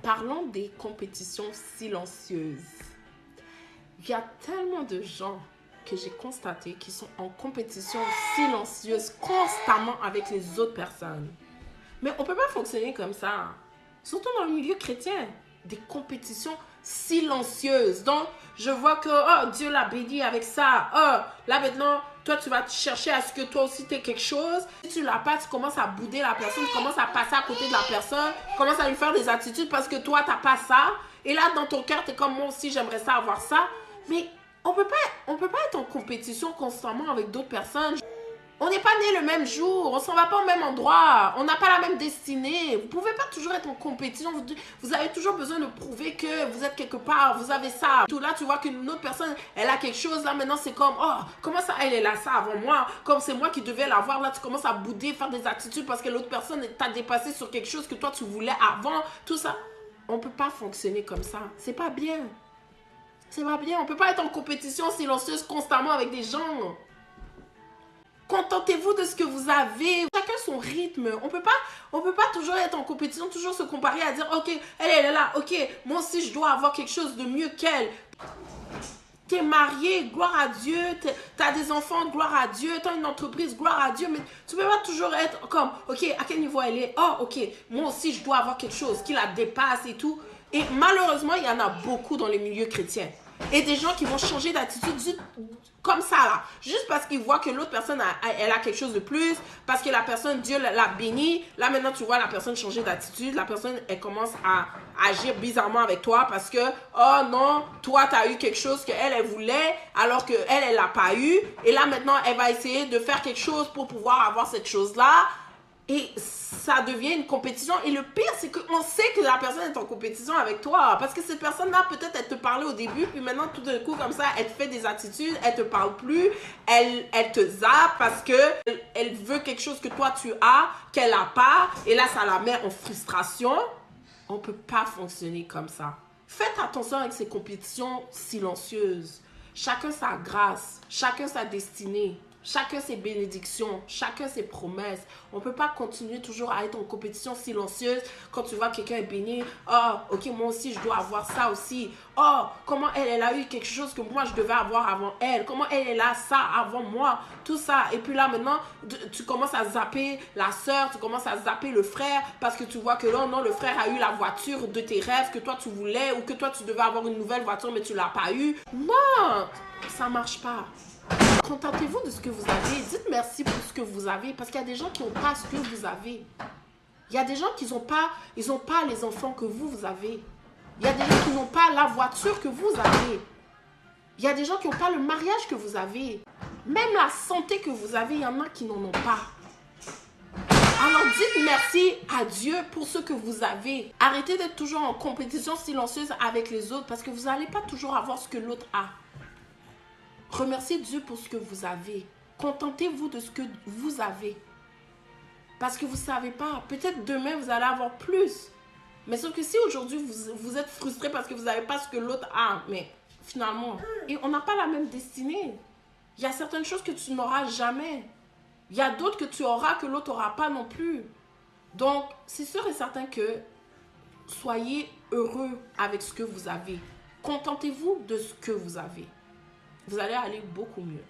Parlons des compétitions silencieuses. Il y a tellement de gens que j'ai constaté qui sont en compétition silencieuse constamment avec les autres personnes. Mais on ne peut pas fonctionner comme ça. Surtout dans le milieu chrétien. Des compétitions silencieuses. Donc, je vois que oh, Dieu l'a béni avec ça. Oh, là maintenant, toi, tu vas chercher à ce que toi aussi, tu aies quelque chose. Si tu l'as pas, tu commences à bouder la personne. Tu commences à passer à côté de la personne. Tu commences à lui faire des attitudes parce que toi, tu n'as pas ça. Et là, dans ton cœur, tu es comme moi aussi, j'aimerais ça avoir ça. Mais on peut pas être en compétition constamment avec d'autres personnes. On n'est pas nés le même jour, on s'en va pas au même endroit, on n'a pas la même destinée. Vous pouvez pas toujours être en compétition, vous avez toujours besoin de prouver que vous êtes quelque part, vous avez ça. Tout là, tu vois qu'une autre personne, elle a quelque chose, là maintenant c'est comme, oh, comment ça, elle a ça avant moi, comme c'est moi qui devais l'avoir, là tu commences à bouder, faire des attitudes parce que l'autre personne t'a dépassé sur quelque chose que toi tu voulais avant, tout ça. On peut pas fonctionner comme ça, c'est pas bien. C'est pas bien, on peut pas être en compétition silencieuse constamment avec des gens. Contentez-vous de ce que vous avez. Chacun son rythme. On peut pas toujours être en compétition, toujours se comparer à dire, ok, elle est là, ok, moi aussi je dois avoir quelque chose de mieux qu'elle. T'es marié, gloire à Dieu. T'as des enfants, gloire à Dieu. T'as une entreprise, gloire à Dieu. Mais tu peux pas toujours être comme, ok, à quel niveau elle est? Oh, ok, moi aussi je dois avoir quelque chose qui la dépasse et tout. Et malheureusement, il y en a beaucoup dans les milieux chrétiens. Et des gens qui vont changer d'attitude comme ça là, juste parce qu'ils voient que l'autre personne elle a quelque chose de plus, parce que la personne, Dieu l'a béni. Là maintenant tu vois la personne changer d'attitude, la personne elle commence à agir bizarrement avec toi parce que oh non, toi tu as eu quelque chose que elle voulait alors que elle l'a pas eu, et là maintenant elle va essayer de faire quelque chose pour pouvoir avoir cette chose là. Et ça devient une compétition. Et le pire, c'est qu'on sait que la personne est en compétition avec toi. Parce que cette personne-là, peut-être, elle te parlait au début. Puis maintenant, tout d'un coup, comme ça, elle te fait des attitudes. Elle te parle plus. Elle te zappe parce que elle veut quelque chose que toi, tu as, qu'elle n'a pas. Et là, ça la met en frustration. On ne peut pas fonctionner comme ça. Faites attention avec ces compétitions silencieuses. Chacun sa grâce. Chacun sa destinée. Chacun ses bénédictions, chacun ses promesses. On ne peut pas continuer toujours à être en compétition silencieuse quand tu vois quelqu'un est béni. Oh, ok, moi aussi, je dois avoir ça aussi. Oh, comment elle a eu quelque chose que moi, je devais avoir avant elle. Comment elle a ça avant moi. Tout ça. Et puis là, maintenant, tu commences à zapper la sœur, tu commences à zapper le frère parce que tu vois que là, non, le frère a eu la voiture de tes rêves que toi, tu voulais, ou que toi, tu devais avoir une nouvelle voiture, mais tu ne l'as pas eu. Non, ça ne marche pas. Contentez-vous de ce que vous avez. Dites merci pour ce que vous avez. Parce qu'il y a des gens qui n'ont pas ce que vous avez. Il y a des gens qui n'ont pas les enfants que vous avez. Il y a des gens qui n'ont pas la voiture que vous avez. Il y a des gens qui n'ont pas le mariage que vous avez. Même la santé que vous avez, il y en a qui n'en ont pas. Alors dites merci à Dieu pour ce que vous avez. Arrêtez d'être toujours en compétition silencieuse avec les autres parce que vous n'allez pas toujours avoir ce que l'autre a. Remerciez Dieu pour ce que vous avez. Contentez-vous de ce que vous avez. Parce que vous ne savez pas. Peut-être demain, vous allez avoir plus. Mais sauf que si aujourd'hui, vous êtes frustré parce que vous n'avez pas ce que l'autre a, mais finalement, et on n'a pas la même destinée. Il y a certaines choses que tu n'auras jamais. Il y a d'autres que tu auras que l'autre n'aura pas non plus. Donc, c'est sûr et certain que soyez heureux avec ce que vous avez. Contentez-vous de ce que vous avez. Vous allez aller beaucoup mieux.